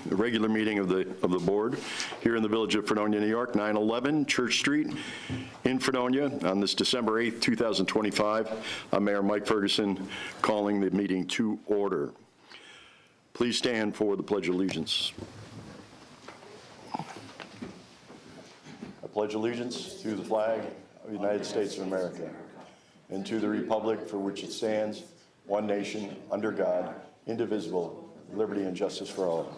the regular meeting of the board here in the Village of Fredonia, New York, 911 Church Street in Fredonia on this December 8th, 2025. I'm Mayor Mike Ferguson calling the meeting to order. Please stand for the Pledge of Allegiance. I pledge allegiance to the flag of the United States of America and to the republic for which it stands, one nation, under God, indivisible, liberty and justice for all.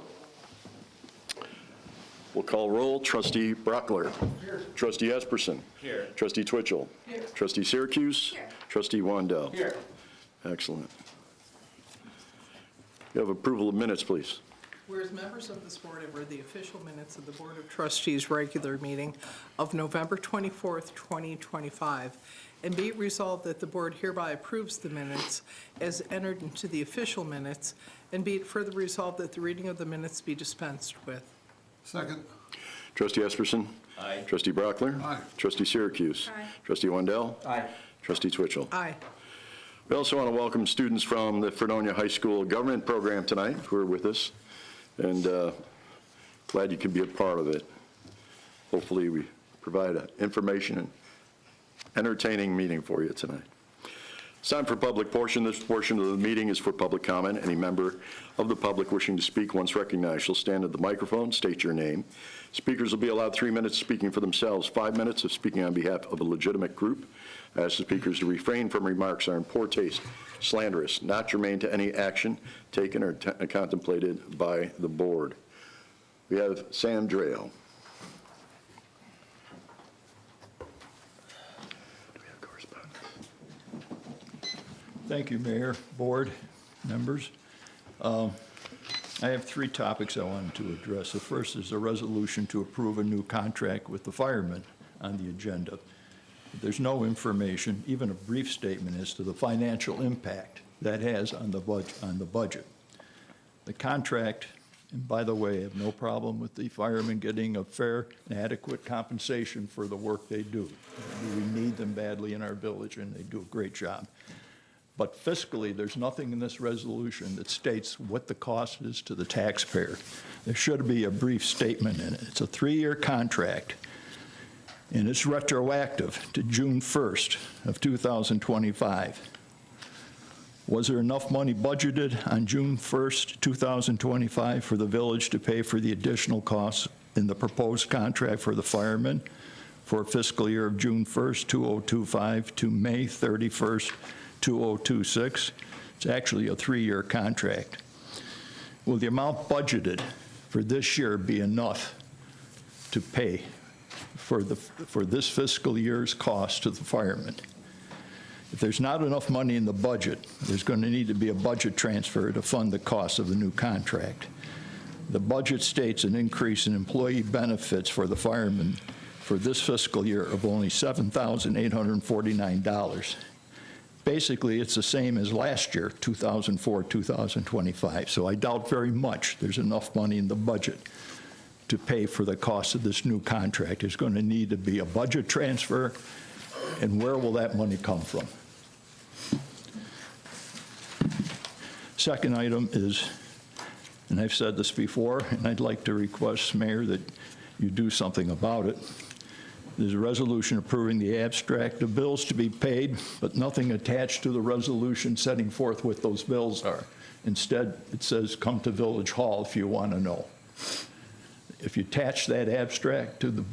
We'll call roll. Trustee Brockler. Here. Trustee Esperson. Here. Trustee Twitchell. Here. Trustee Syracuse. Here. Trustee Wandel. Here. Excellent. You have approval of minutes, please. Whereas members of this board have read the official minutes of the Board of Trustees regular meeting of November 24th, 2025, and be it resolved that the board hereby approves the minutes as entered into the official minutes, and be it further resolved that the reading of the minutes be dispensed with. Second. Trustee Esperson. Aye. Trustee Brockler. Aye. Trustee Syracuse. Aye. Trustee Wandel. Aye. Trustee Twitchell. Aye. We also want to welcome students from the Fredonia High School government program tonight who are with us, and glad you could be a part of it. Hopefully we provide an information and entertaining meeting for you tonight. It's time for public portion. This portion of the meeting is for public comment. Any member of the public wishing to speak, once recognized, shall stand at the microphone, state your name. Speakers will be allowed 3 minutes speaking for themselves, 5 minutes of speaking on behalf of a legitimate group. I ask the speakers to refrain from remarks that are in poor taste, slanderous, not germane to any action taken or contemplated by the board. We have Sam Drayle. Thank you, Mayor, Board, members. I have 3 topics I wanted to address. The first is a resolution to approve a new contract with the firemen on the agenda. There's no information, even a brief statement, as to the financial impact that has on the budget. The contract, and by the way, I have no problem with the firemen getting a fair and adequate compensation for the work they do. We need them badly in our village, and they do a great job. But fiscally, there's nothing in this resolution that states what the cost is to the taxpayer. There should be a brief statement in it. It's a 3-year contract, and it's retroactive to June 1st of 2025. Was there enough money budgeted on June 1st, 2025 for the village to pay for the additional costs in the proposed contract for the firemen for a fiscal year of June 1st, 2025 to May 31st, 2026. It's actually a 3-year contract. Will the amount budgeted for this year be enough to pay for this fiscal year's cost to the firemen? If there's not enough money in the budget, there's going to need to be a budget transfer to fund the cost of the new contract. The budget states an increase in employee benefits for the firemen for this fiscal year of only $7,849. Basically, it's the same as last year, 2004-2025. So I doubt very much there's enough money in the budget to pay for the cost of this new contract. There's going to need to be a budget transfer, and where will that money come from? Second item is, and I've said this before, and I'd like to request, Mayor, that you do something about it. There's a resolution approving the abstract of bills to be paid, but nothing attached to the resolution setting forth what those bills are. Instead, it says, come to Village Hall if you want to know. If you attach that abstract to the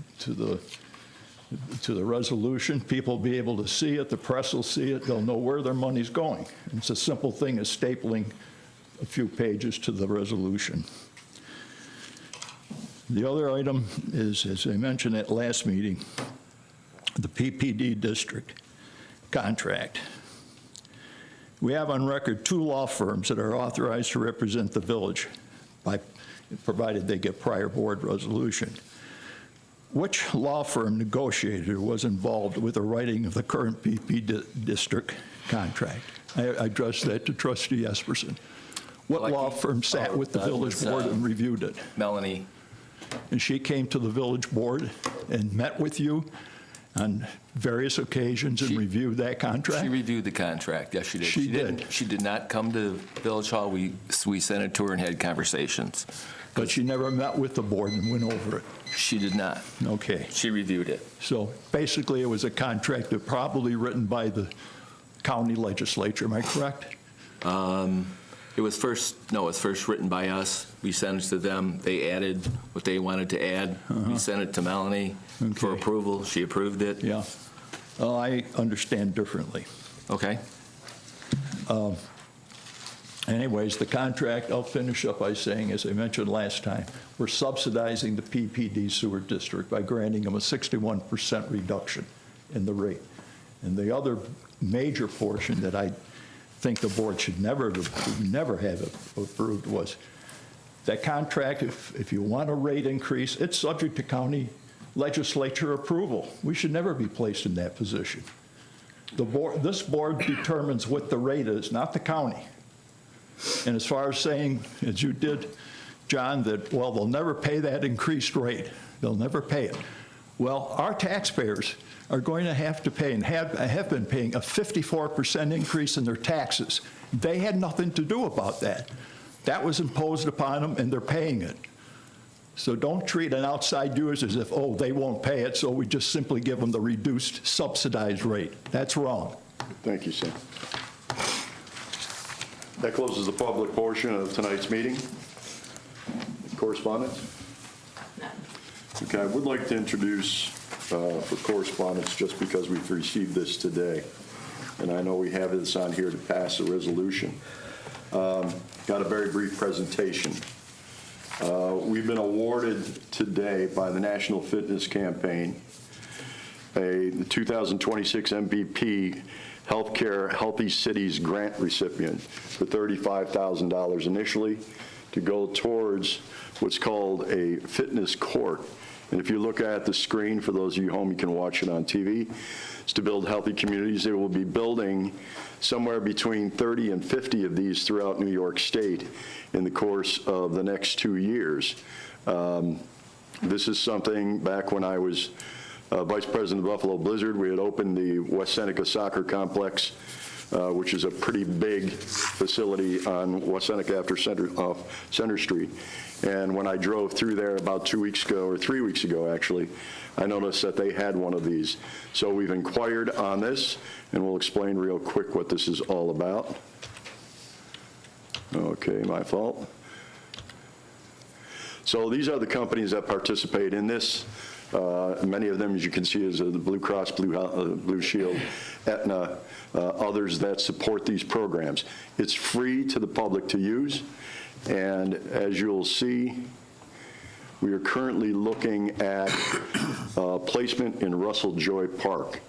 resolution, people will be able to see it, the press will see it, they'll know where their money's going. It's a simple thing as stapling a few pages to the resolution. The other item is, as I mentioned at last meeting, the PPD district contract. We have on record 2 law firms that are authorized to represent the village, provided they get prior board resolution. Which law firm negotiated or was involved with the writing of the current PP district contract? I addressed that to Trustee Esperson. What law firm sat with the village board and reviewed it? Melanie. And she came to the village board and met with you on various occasions and reviewed that contract? She reviewed the contract, yes, she did. She did. She did not come to Village Hall. We sent it to her and had conversations. But she never met with the board and went over it. She did not. Okay. She reviewed it. So basically, it was a contract that probably written by the county legislature, am I correct? It was first written by us. We sent it to them. They added what they wanted to add. We sent it to Melanie for Okay. approval. She approved it. Yeah. I understand differently. Okay. Anyways, the contract, I'll finish up by saying, as I mentioned last time, we're subsidizing the PPD sewer district by granting them a 61% reduction in the rate. And the other major portion that I think the board should never have approved was that contract, if you want a rate increase, it's subject to county legislature approval. We should never be placed in that position. This board determines what the rate is, not the county. And as far as saying, as you did, John, that, well, they'll never pay that increased rate. They'll never pay it. Well, our taxpayers are going to have to pay, and have been paying, a 54% increase in their taxes. They had nothing to do about that. That was imposed upon them, and they're paying it. So don't treat an outside user as if, oh, they won't pay it, so we just simply give them the reduced subsidized rate. That's wrong. Thank you, Sam. That closes the public portion of tonight's meeting. Correspondence? Okay, I would like to introduce for correspondence, just because we've received this today, and I know we have this on here to pass a resolution. Got a very brief presentation. We've been awarded today by the National Fitness Campaign the 2026 MVP Healthcare Healthy Cities Grant recipient for $35,000 initially to go towards what's called a fitness court. And if you look at the screen, for those of you home, you can watch it on TV, it's to build healthy communities. They will be building somewhere between 30 and 50 of these throughout New York State in the course of the next 2 years. This is something, back when I was Vice President of Buffalo Blizzard, we had opened the West Seneca Soccer Complex, which is a pretty big facility on West Seneca after Center Street. And when I drove through there about 2 weeks ago, or 3 weeks ago actually, I noticed that they had one of these. So we've inquired on this, and we'll explain real quick what this is all about. Okay, my fault. So these are the companies that participate in this. Many of them, as you can see, is the Blue Cross, Blue Shield, Aetna, others that support these programs. It's free to the public to use, and as you'll see, we are currently looking at placement in Russell Joy Park.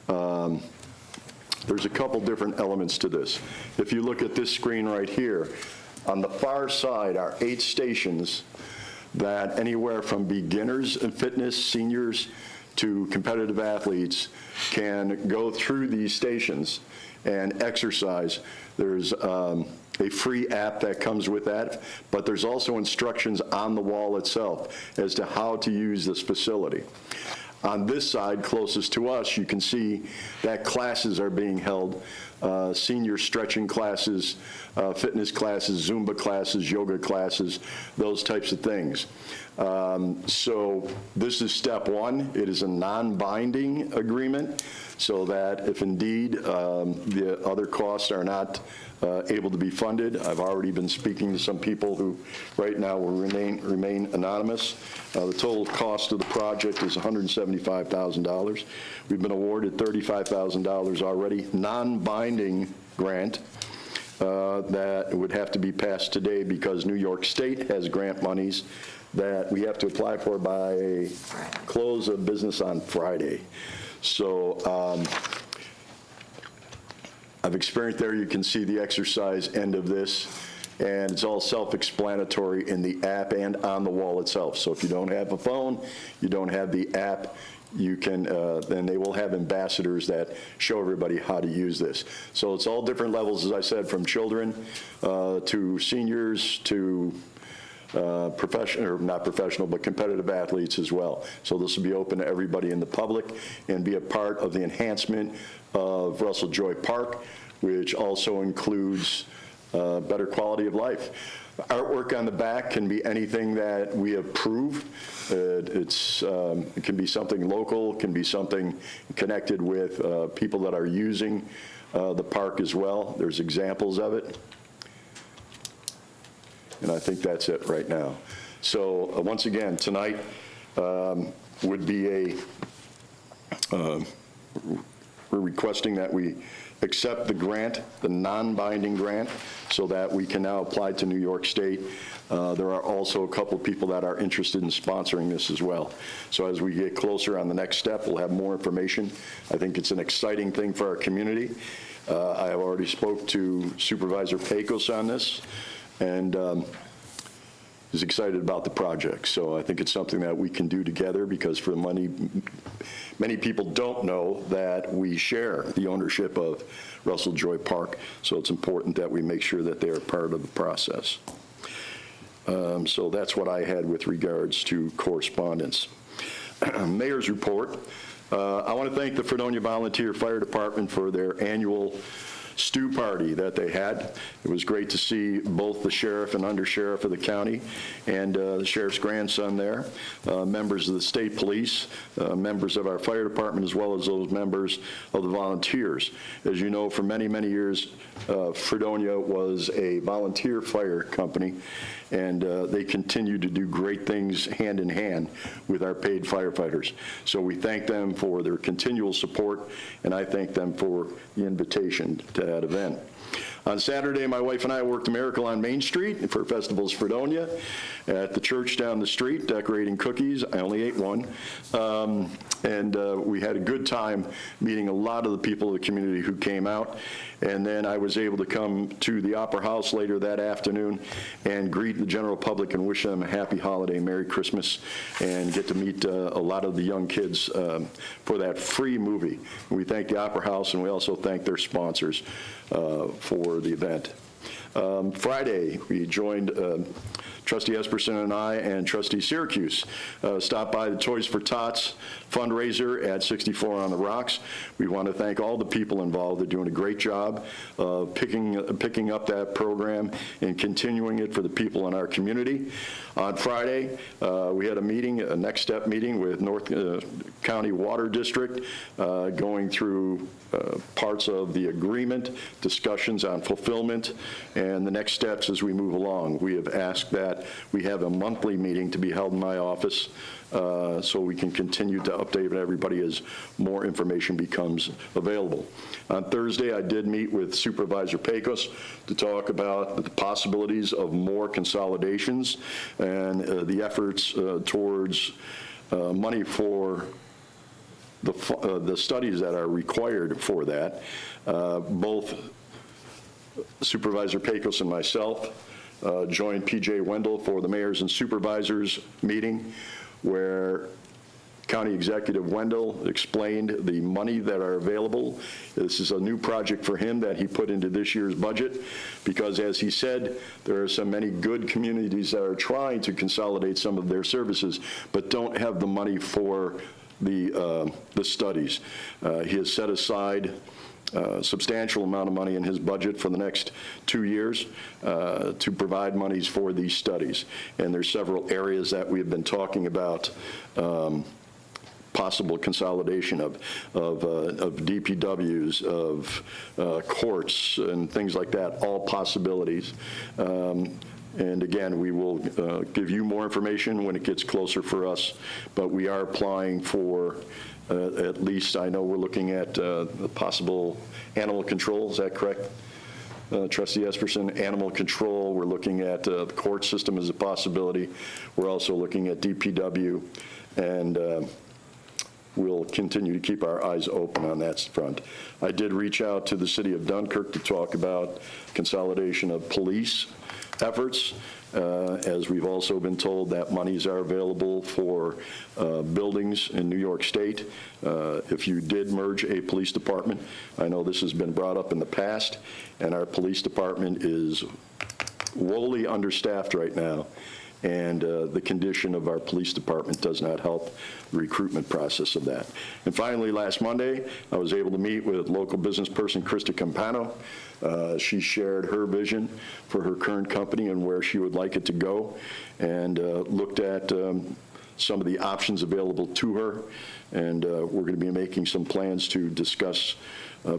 There's a couple different elements to this. If you look at this screen right here, on the far side are 8 stations that anywhere from beginners in fitness, seniors, to competitive athletes can go through these stations and exercise. There's a free app that comes with that, but there's also instructions on the wall itself as to how to use this facility. On this side, closest to us, you can see that classes are being held, senior stretching classes, fitness classes, Zumba classes, yoga classes, those types of things. So this is step one. It is a non-binding agreement, so that if indeed the other costs are not able to be funded, I've already been speaking to some people who right now will remain anonymous. The total cost of the project is $175,000. We've been awarded $35,000 already, non-binding grant that would have to be passed today because New York State has grant monies that we have to apply for by close of business on Friday. So I've experienced there, you can see the exercise end of this, and it's all self-explanatory in the app and on the wall itself. So if you don't have a phone, you don't have the app, you can, then they will have ambassadors that show everybody how to use this. So it's all different levels, as I said, from children to seniors to professional, or not professional, but competitive athletes as well. So this will be open to everybody in the public and be a part of the enhancement of Russell Joy Park, which also includes better quality of life. Artwork on the back can be anything that we approve. It can be something local, can be something connected with people that are using the park as well. There's examples of it. And I think that's it right now. So once again, tonight would be we're requesting that we accept the grant, the non-binding grant, so that we can now apply to New York State. There are also a couple people that are interested in sponsoring this as well. So as we get closer on the next step, we'll have more information. I think it's an exciting thing for our community. I have already spoke to Supervisor Pecos on this, and is excited about the project. So I think it's something that we can do together, because for money, many people don't know that we share the ownership of Russell Joy Park. So it's important that we make sure that they are part of the process. So that's what I had with regards to correspondence. Mayor's report. I want to thank the Fredonia Volunteer Fire Department for their annual stew party that they had. It was great to see both the sheriff and undersheriff of the county and the sheriff's grandson there, members of the state police, members of our fire department, as well as those members of the volunteers. As you know, for many, many years, Fredonia was a volunteer fire company, and they continue to do great things hand in hand with our paid firefighters. So we thank them for their continual support, and I thank them for the invitation to that event. On Saturday, my wife and I worked a miracle on Main Street for Festivals Fredonia at the church down the street, decorating cookies. I only ate one. We had a good time meeting a lot of the people of the community who came out. And then I was able to come to the Opera House later that afternoon and greet the general public and wish them a happy holiday, Merry Christmas, and get to meet a lot of the young kids for that free movie. We thank the Opera House, and we also thank their sponsors for the event. Friday, we joined Trustee Esperson and I and Trustee Syracuse stopped by the Toys for Tots fundraiser at 64 on the Rocks. We want to thank all the people involved. They're doing a great job of picking up that program and continuing it for the people in our community. On Friday, we had a meeting, a next step meeting with North County Water District, going through parts of the agreement, discussions on fulfillment, and the next steps as we move along. We have asked that we have a monthly meeting to be held in my office so we can continue to update everybody as more information becomes available. On Thursday, I did meet with Supervisor Pecos to talk about the possibilities of more consolidations and the efforts towards money for the studies that are required for that. Both Supervisor Pecos and myself joined P.J. Wendell for the mayors and supervisors meeting, where County Executive Wendell explained the money that are available. This is a new project for him that he put into this year's budget, because as he said, there are so many good communities that are trying to consolidate some of their services, but don't have the money for the studies. He has set aside a substantial amount of money in his budget for the next 2 years to provide monies for these studies. And there's several areas that we have been talking about, possible consolidation of DPWs, of courts, and things like that, all possibilities. And again, we will give you more information when it gets closer for us, but we are applying for at least, I know we're looking at possible animal control. Is that correct? Trustee Esperson, animal control. We're looking at the court system as a possibility. We're also looking at DPW, and we'll continue to keep our eyes open on that front. I did reach out to the city of Dunkirk to talk about consolidation of police efforts, as we've also been told that monies are available for buildings in New York State. If you did merge a police department, I know this has been brought up in the past, and our police department is woefully understaffed right now, and the condition of our police department does not help the recruitment process of that. And finally, last Monday, I was able to meet with local business person Krista Campano. She shared her vision for her current company and where she would like it to go, and looked at some of the options available to her, and we're going to be making some plans to discuss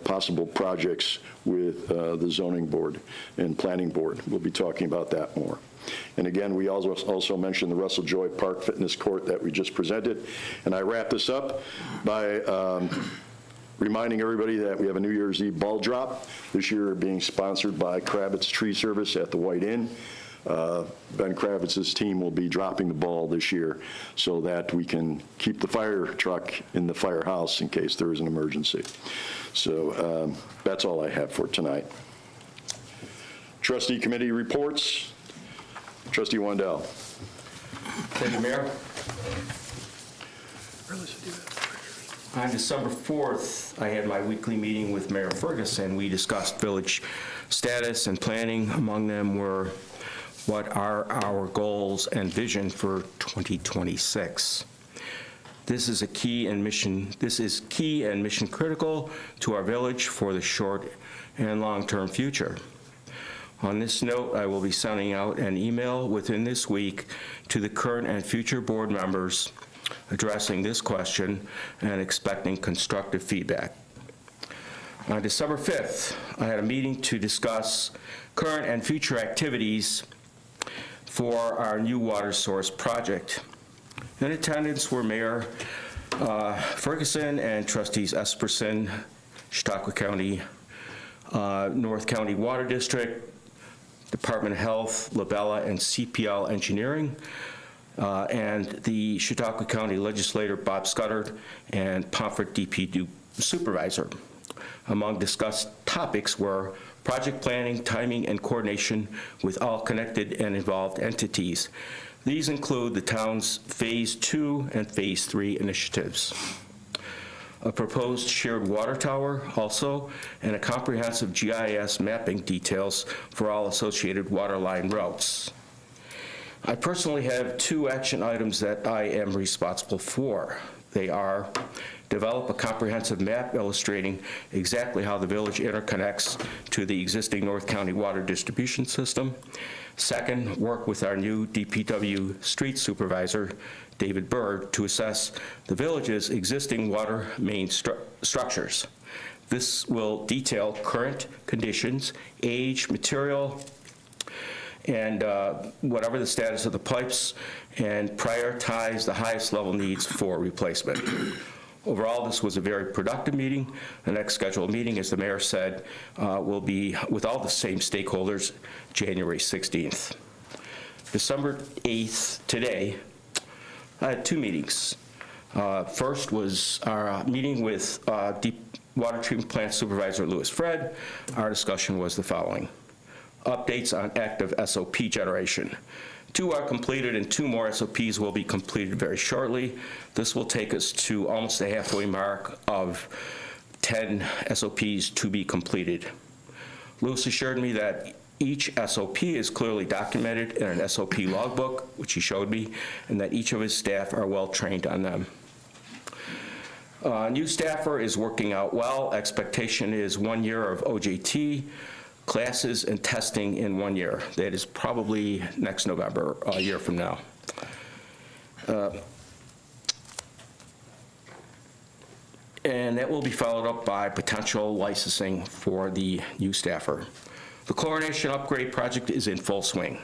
possible projects with the zoning board and planning board. We'll be talking about that more. And again, we also mentioned the Russell Joy Park Fitness Court that we just presented. And I wrap this up by reminding everybody that we have a New Year's Eve ball drop, this year being sponsored by Kravitz Tree Service at the White Inn. Ben Kravitz's team will be dropping the ball this year so that we can keep the fire truck in the firehouse in case there is an emergency. So that's all I have for tonight. Trustee committee reports. Trustee Wendell. Thank you, Mayor. On December 4th, I had my weekly meeting with Mayor Ferguson. We discussed village status and planning. Among them were what are our goals and vision for 2026. This is key and mission critical to our village for the short and long-term future. On this note, I will be sending out an email within this week to the current and future board members addressing this question and expecting constructive feedback. On December 5th, I had a meeting to discuss current and future activities for our new water source project. In attendance were Mayor Ferguson and Trustees Esperson, Chautauqua County, North County Water District, Department of Health, Labella, and CPL Engineering, and the Chautauqua County Legislator Bob Scudder and Pomfret DPW Supervisor. Among discussed topics were project planning, timing, and coordination with all connected and involved entities. These include the town's Phase 2 and Phase 3 initiatives. A proposed shared water tower also, and a comprehensive GIS mapping details for all associated water line routes. I personally have 2 action items that I am responsible for. They are develop a comprehensive map illustrating exactly how the village interconnects to the existing North County water distribution system. Second, work with our new DPW street supervisor, David Bird, to assess the village's existing water main structures. This will detail current conditions, age, material, and whatever the status of the pipes, and prioritize the highest level needs for replacement. Overall, this was a very productive meeting. The next scheduled meeting, as the mayor said, will be with all the same stakeholders, January 16th. December 8th, today, I had 2 meetings. First was our meeting with Deep Water Treatment Plant Supervisor Louis Fred. Our discussion was the following. Updates on active SOP generation. 2 are completed and 2 more SOPs will be completed very shortly. This will take us to almost the halfway mark of 10 SOPs to be completed. Louis assured me that each SOP is clearly documented in an SOP logbook, which he showed me, and that each of his staff are well trained on them. New staffer is working out well. Expectation is 1 year of OJT, classes and testing in 1 year. That is probably next November, a year from now. And that will be followed up by potential licensing for the new staffer. The chlorination upgrade project is in full swing.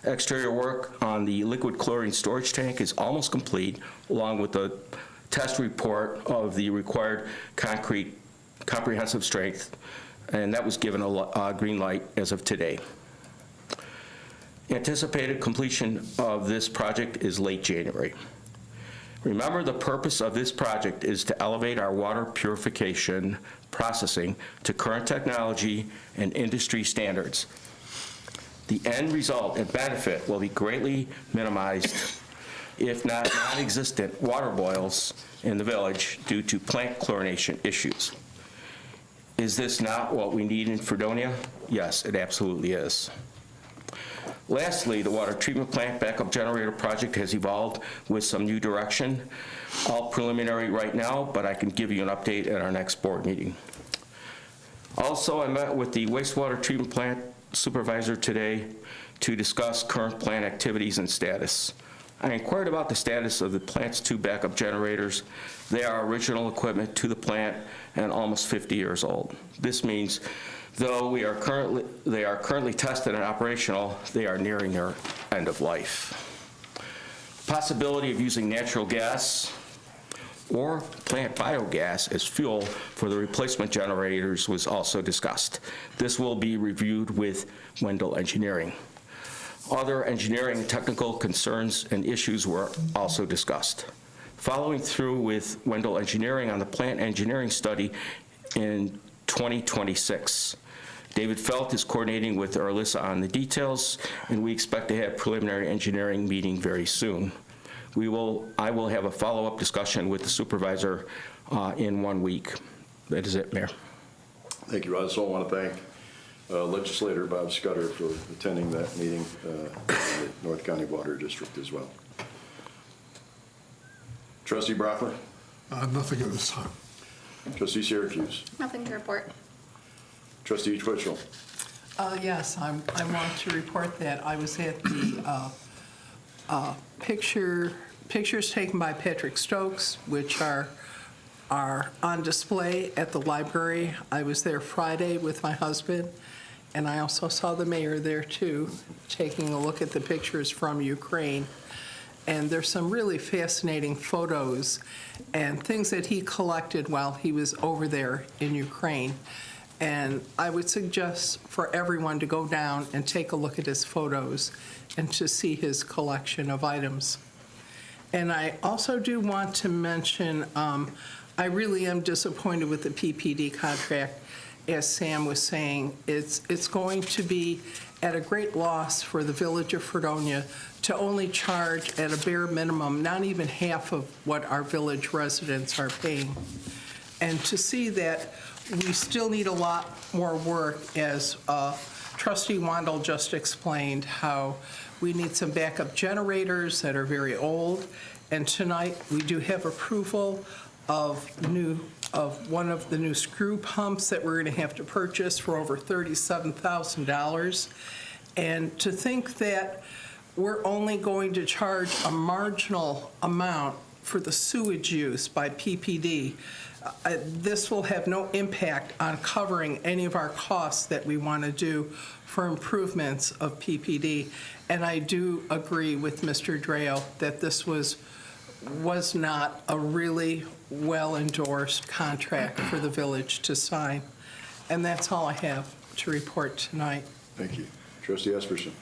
Exterior work on the liquid chlorine storage tank is almost complete, along with the test report of the required concrete comprehensive strength, and that was given a green light as of today. Anticipated completion of this project is late January. Remember, the purpose of this project is to elevate our water purification processing to current technology and industry standards. The end result and benefit will be greatly minimized, if not non-existent, water boils in the village due to plant chlorination issues. Is this not what we need in Fredonia? Yes, it absolutely is. Lastly, the water treatment plant backup generator project has evolved with some new direction. All preliminary right now, but I can give you an update at our next board meeting. Also, I met with the wastewater treatment plant supervisor today to discuss current plant activities and status. I inquired about the status of the plant's 2 backup generators. They are original equipment to the plant and almost 50 years old. This means, though they are currently tested and operational, they are nearing their end of life. Possibility of using natural gas or plant biogas as fuel for the replacement generators was also discussed. This will be reviewed with Wendell Engineering. Other engineering and technical concerns and issues were also discussed. Following through with Wendell Engineering on the plant engineering study in 2026. David Felt is coordinating with Arlissa on the details, and we expect to have preliminary engineering meeting very soon. I will have a follow-up discussion with the supervisor in 1 week. That is it, Mayor. Thank you. I also want to thank Legislator Bob Scudder for attending that meeting in the North County Water District as well. Trustee Brockler? Nothing at this time. Trustee Syracuse? Nothing to report. Trustee Twitchell? Yes, I want to report that I was at the pictures taken by Patrick Stokes, which are on display at the library. I was there Friday with my husband, and I also saw the mayor there too, taking a look at the pictures from Ukraine. And there's some really fascinating photos and things that he collected while he was over there in Ukraine. And I would suggest for everyone to go down and take a look at his photos and to see his collection of items. And I also do want to mention, I really am disappointed with the PPD contract. As Sam was saying, it's going to be at a great loss for the Village of Fredonia to only charge at a bare minimum, not even half of what our village residents are paying. And to see that we still need a lot more work, as Trustee Wandel just explained, how we need some backup generators that are very old. And tonight, we do have approval of one of the new screw pumps that we're going to have to purchase for over $37,000. And to think that we're only going to charge a marginal amount for the sewage use by PPD, this will have no impact on covering any of our costs that we want to do for improvements of PPD. And I do agree with Mr. Dreo that this was not a really well-endorsed contract for the village to sign. And that's all I have to report tonight. Thank you. Trustee Esperson?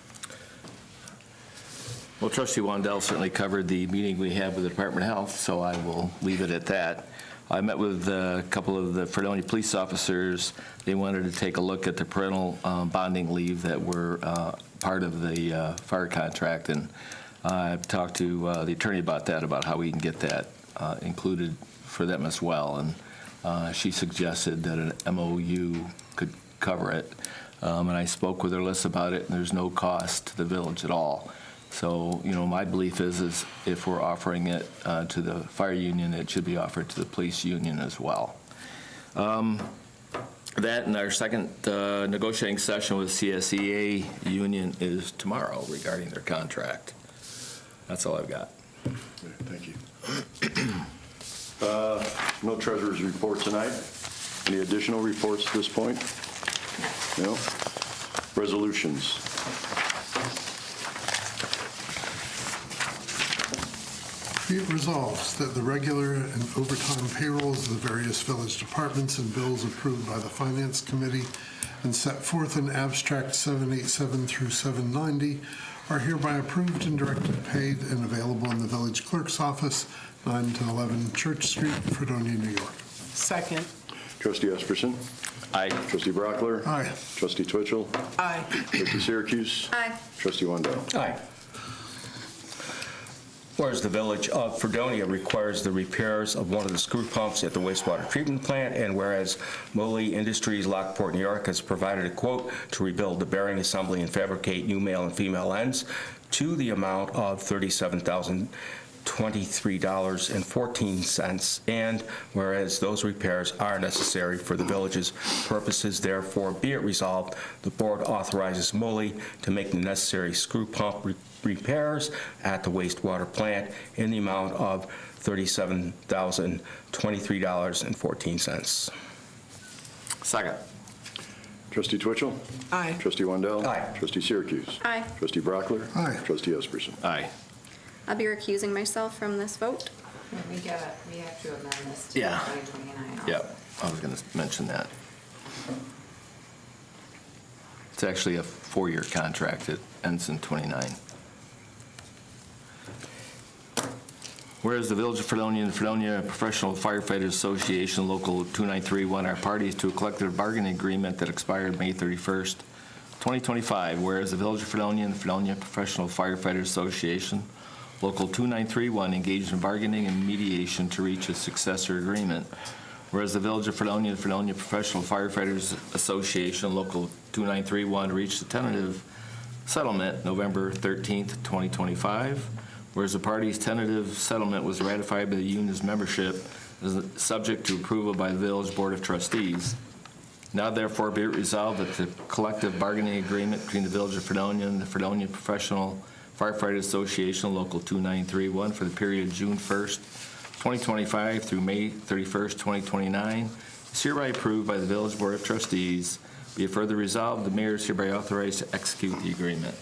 Well, Trustee Wandel certainly covered the meeting we had with the Department of Health, so I will leave it at that. I met with a couple of the Fredonia police officers. They wanted to take a look at the parental bonding leave that were part of the fire contract, and I've talked to the attorney about that, about how we can get that included for them as well, and she suggested that an MOU could cover it, and I spoke with her list about it, and there's no cost to the village at all. So, my belief is if we're offering it to the fire union, it should be offered to the police union as well. That and our second negotiating session with CSEA union is tomorrow regarding their contract. That's all I've got. Thank you. No treasurer's report tonight. Any additional reports at this point? No? Resolutions. Be it resolved that the regular and overtime payrolls of the various village departments and bills approved by the Finance Committee and set forth in abstract 787 through 790 are hereby approved and directed paid and available in the village clerk's office, 9 to 11 Church Street, Fredonia, New York. Second. Trustee Esperson? Aye. Trustee Brockler? Aye. Trustee Twitchell? Aye. Trustee Syracuse? Aye. Trustee Wandel? Aye. Whereas the Village of Fredonia requires the repairs of one of the screw pumps at the wastewater treatment plant, and whereas Moley Industries, Lockport, New York, has provided a quote to rebuild the bearing assembly and fabricate new male and female ends to the amount of $37,023.14, and whereas those repairs are necessary for the village's purposes, therefore be it resolved, the board authorizes Moley to make the necessary screw pump repairs at the wastewater plant in the amount of $37,023.14. Second. Trustee Twitchell? Aye. Trustee Wendell? Aye. Trustee Syracuse? Aye. Trustee Brockler? Aye. Trustee Esperson? Aye. I'll be recusing myself from this vote. We have to amend this to Yeah. 2029 also. Yep, I was going to mention that. It's actually a 4-year contract. It ends in '29. Whereas the Village of Fredonia and the Fredonia Professional Firefighters Association Local 2931 are parties to a collective bargaining agreement that expired May 31st, 2025. Whereas the Village of Fredonia and the Fredonia Professional Firefighters Association Local 2931 engaged in bargaining and mediation to reach a successor agreement. Whereas the Village of Fredonia and the Fredonia Professional Firefighters Association Local 2931 reached a tentative settlement November 13th, 2025. Whereas the party's tentative settlement was ratified by the union's membership as subject to approval by the Village Board of Trustees. Now therefore be it resolved that the collective bargaining agreement between the Village of Fredonia and the Fredonia Professional Firefighters Association Local 2931 for the period June 1st, 2025 through May 31st, 2029 is hereby approved by the Village Board of Trustees. Be it further resolved, the mayor is hereby authorized to execute the agreement.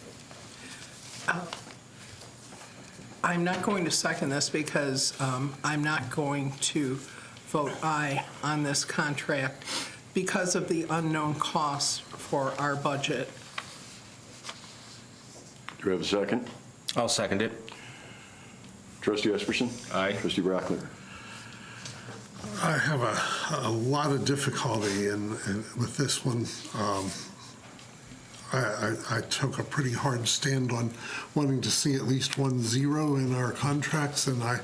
I'm not going to second this because I'm not going to vote aye on this contract because of the unknown costs for our budget. Do we have a second? I'll second it. Trustee Esperson? Aye. Trustee Brockler? I have a lot of difficulty with this one. I took a pretty hard stand on wanting to see at least 1 0 in our contracts, and I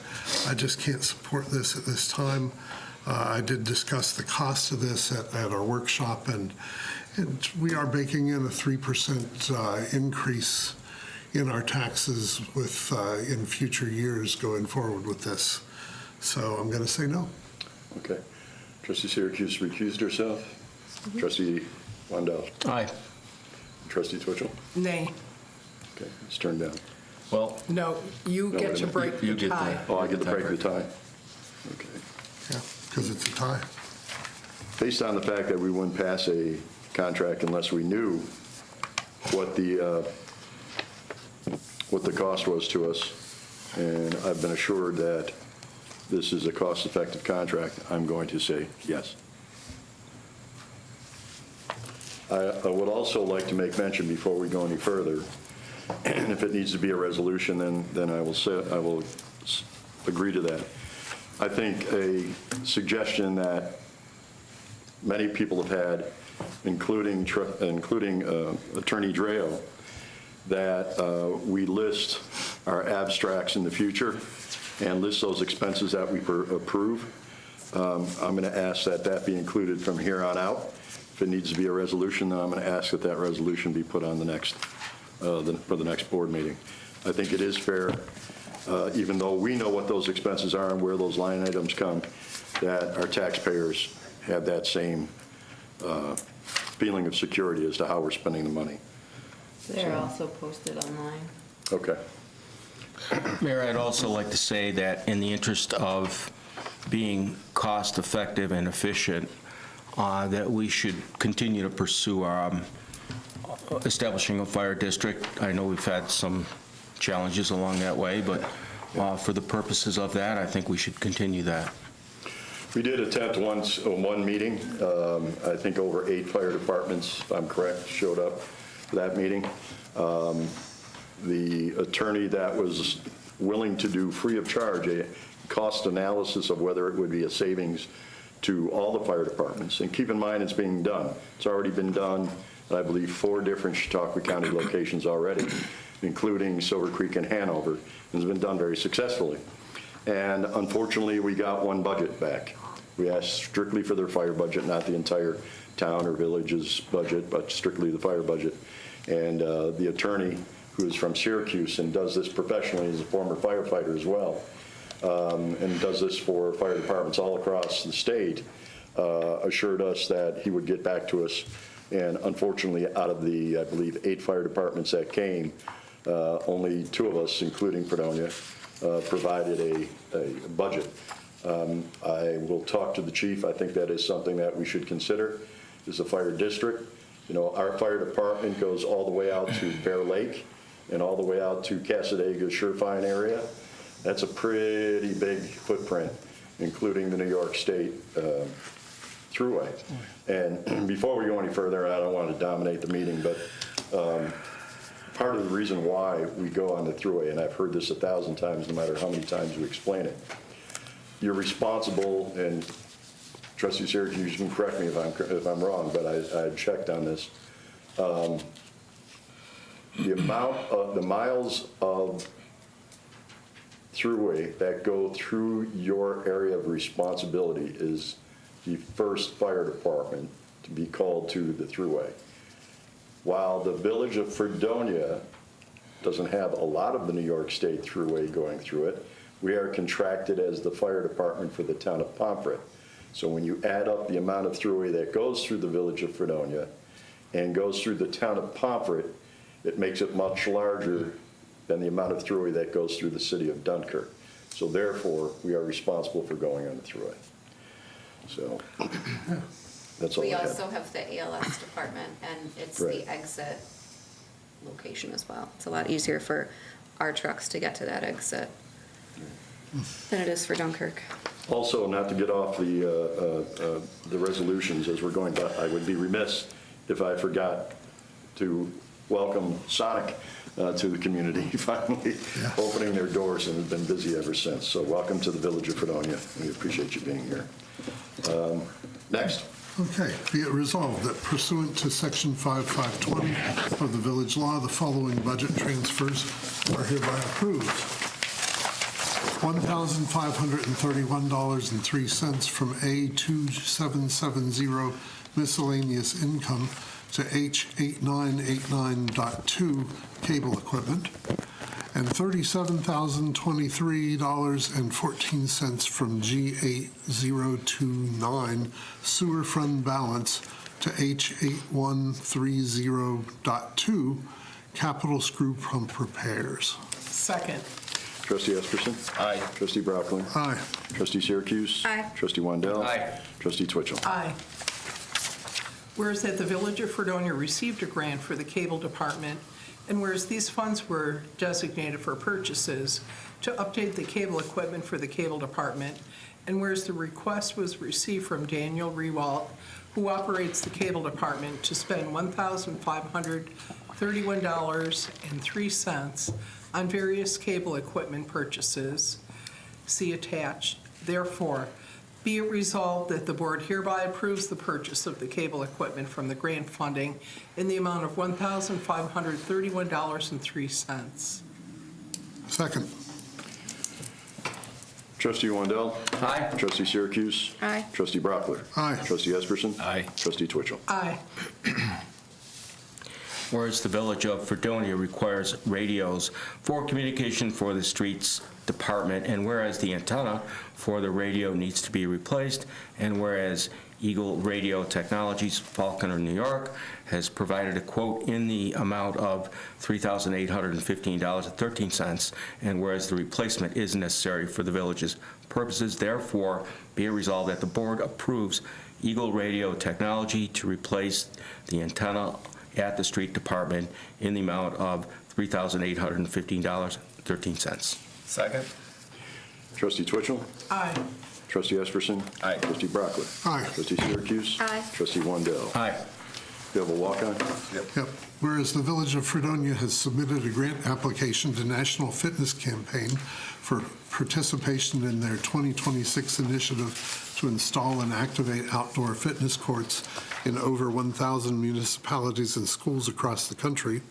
just can't support this at this time. I did discuss the cost of this at our workshop, and we are baking in a 3% increase in our taxes in future years going forward with this. So I'm going to say no. Okay. Trustee Syracuse recused herself. Trustee Wendell? Aye. Trustee Twitchell? Nay. Okay, it's turned down. Well, No, you No, get wait a to minute. break You the get tie. that. Oh, I get to break the tie. Okay. Yeah, because it's a tie. Based on the fact that we wouldn't pass a contract unless we knew what the cost was to us, and I've been assured that this is a cost-effective contract, I'm going to say yes. I would also like to make mention before we go any further, and if it needs to be a resolution, then I will agree to that. I think a suggestion that many people have had, including Attorney Dreo, that we list our abstracts in the future and list those expenses that we approve. I'm going to ask that be included from here on out. If it needs to be a resolution, then I'm going to ask that resolution be put on for the next board meeting. I think it is fair, even though we know what those expenses are and where those line items come, that our taxpayers have that same feeling of security as to how we're spending the money. They're also posted online. Okay. Mayor, I'd also like to say that in the interest of being cost-effective and efficient, that we should continue to pursue establishing a fire district. I know we've had some challenges along that way, but for the purposes of that, I think we should continue that. We did attempt one meeting. I think over 8 fire departments, if I'm correct, showed up for that meeting. The attorney that was willing to do free of charge a cost analysis of whether it would be a savings to all the fire departments. And keep in mind, it's being done. It's already been done, I believe, 4 different Chautauqua County locations already. including Silver Creek and Hanover, and has been done very successfully. And unfortunately, we got one budget back. We asked strictly for their fire budget, not the entire town or village's budget, but strictly the fire budget. And the attorney, who is from Syracuse and does this professionally, is a former firefighter as well, and does this for fire departments all across the state, assured us that he would get back to us. And unfortunately, out of the, I believe, 8 fire departments that came, only 2 of us, including Fredonia, provided a budget. I will talk to the chief. I think that is something that we should consider, is a fire district. You know, our fire department goes all the way out to Bear Lake and all the way out to Casadega Surefine area. That's a pretty big footprint, including the New York State Thruway. And before we go any further, I don't want to dominate the meeting, but part of the reason why we go on the Thruway, and I've heard this 1,000 times, no matter how many times we explain it, you're responsible, and Trustee Syracuse, you can correct me if I'm wrong, but I checked on this. The amount of the miles of throughway that go through your area of responsibility is the first fire department to be called to the throughway. While the Village of Fredonia doesn't have a lot of the New York State throughway going through it, we are contracted as the fire department for the town of Pomfret. So when you add up the amount of throughway that goes through the Village of Fredonia and goes through the town of Pomfret, it makes it much larger than the amount of throughway that goes through the city of Dunkirk. So therefore, we are responsible for going on the throughway. So that's all I We have. also have the ALS department, and it's Right. the exit location as well. It's a lot easier for our trucks to get to that exit than it is for Dunkirk. Also, not to get off the resolutions as we're going, but I would be remiss if I forgot to welcome Sonic to the community, finally opening their doors, and have been busy ever since. So welcome to the Village of Fredonia. We appreciate you being here. Next. Okay, be it resolved that pursuant to Section 5520 of the village law, the following budget transfers are hereby approved. $1,531.03 from A2770 miscellaneous income to H8989.2 cable equipment, and $37,023.14 from G8029 sewer fund balance to H8130.2 capital screw pump repairs. Second. Trustee Esperson? Aye. Trustee Brockler? Aye. Trustee Syracuse? Aye. Trustee Wandell? Aye. Trustee Twitchell? Aye. Whereas that the Village of Fredonia received a grant for the cable department, and whereas these funds were designated for purchases to update the cable equipment for the cable department, and whereas the request was received from Daniel Rewalt, who operates the cable department, to spend $1,531.03 on various cable equipment purchases, see attached. Therefore, be it resolved that the board hereby approves the purchase of the cable equipment from the grant funding in the amount of $1,531.03. Second. Trustee Wandell? Aye. Trustee Syracuse? Aye. Trustee Brockler? Aye. Trustee Esperson? Aye. Trustee Twitchell? Aye. Whereas the Village of Fredonia requires radios for communication for the streets department, and whereas the antenna for the radio needs to be replaced, and whereas Eagle Radio Technologies, Falconer, New York, has provided a quote in the amount of $3,815.13, and whereas the replacement is necessary for the village's purposes, therefore be it resolved that the board approves Eagle Radio Technology to replace the antenna at the street department in the amount of $3,815.13. Second? Trustee Twitchell? Aye. Trustee Esperson? Aye. Trustee Brockler? Aye. Trustee Syracuse? Aye. Trustee Wandell? Aye. You have a walk-on? Yep. Whereas the Village of Fredonia has submitted a grant application to National Fitness Campaign for participation in their 2026 initiative to install and activate outdoor fitness courts in over 1,000 municipalities and schools across the country.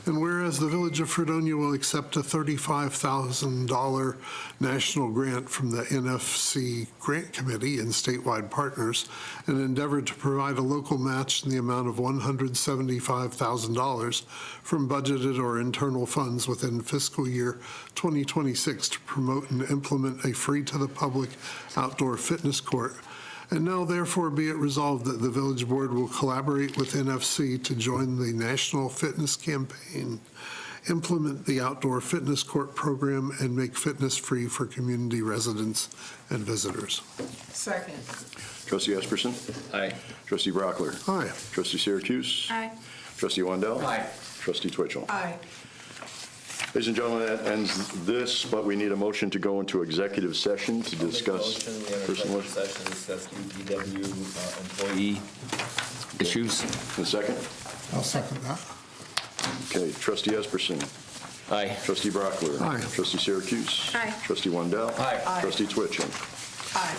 And whereas the Village of Fredonia will accept a $35,000 national grant from the NFC Grant Committee and statewide partners, and endeavor to provide a local match in the amount of $175,000 from budgeted or internal funds within fiscal year 2026 to promote and implement a free-to-the-public outdoor fitness court. And now therefore be it resolved that the village board will collaborate with NFC to join the National Fitness Campaign, implement the outdoor fitness court program, and make fitness free for community residents and visitors. Second. Trustee Esperson? Aye. Trustee Brockler? Aye. Trustee Syracuse? Aye. Trustee Wendell? Aye. Trustee Twitchell? Aye. Ladies and gentlemen, that ends this, but we need a motion to go into executive session to discuss personal. Session, discuss UPW employee issues. A second? I'll second that. Okay, Trustee Esperson. Aye. Trustee Brockler. Aye. Trustee Syracuse. Aye. Trustee Wendell. Aye. Trustee Twitchell. Aye.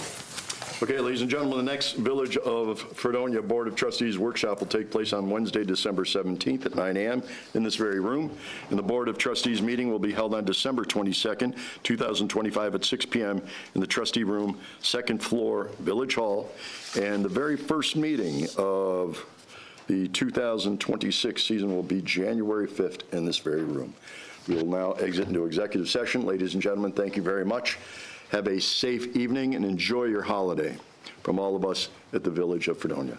Okay, ladies and gentlemen, the next Village of Fredonia Board of Trustees workshop will take place on Wednesday, December 17th at 9 a.m. in this very room. And the Board of Trustees meeting will be held on December 22nd, 2025 at 6 p.m. in the trustee room, second floor, Village Hall. And the very first meeting of the 2026 season will be January 5th in this very room. We will now exit into executive session. Ladies and gentlemen, thank you very much. Have a safe evening and enjoy your holiday from all of us at the Village of Fredonia.